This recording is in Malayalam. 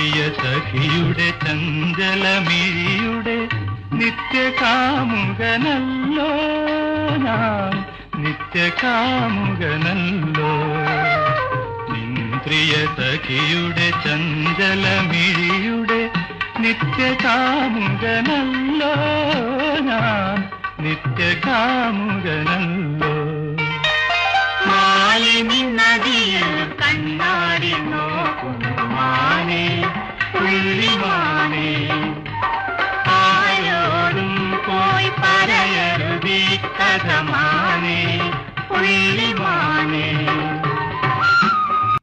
പ്രിയ സഖിയുടെ ചഞ്ചലമിഴിയുടെ നിത്യകാമുകനല്ലോ ഞാൻ, നിത്യകാമുകനല്ലോ. പ്രിയ സഖിയുടെ ചഞ്ചലമിഴിയുടെ നിത്യകാമുകനല്ലോ ഞാൻ, നിത്യകാമുകനല്ലോ. മാലിനി നദിയിൽ കണ്ണാടി നോക്കുന്നു മാനേ, പുള്ളിമാനേ. ആരോടും പോയി പറയരുതീ കഥ മാനേ, പുള്ളിമാനേ.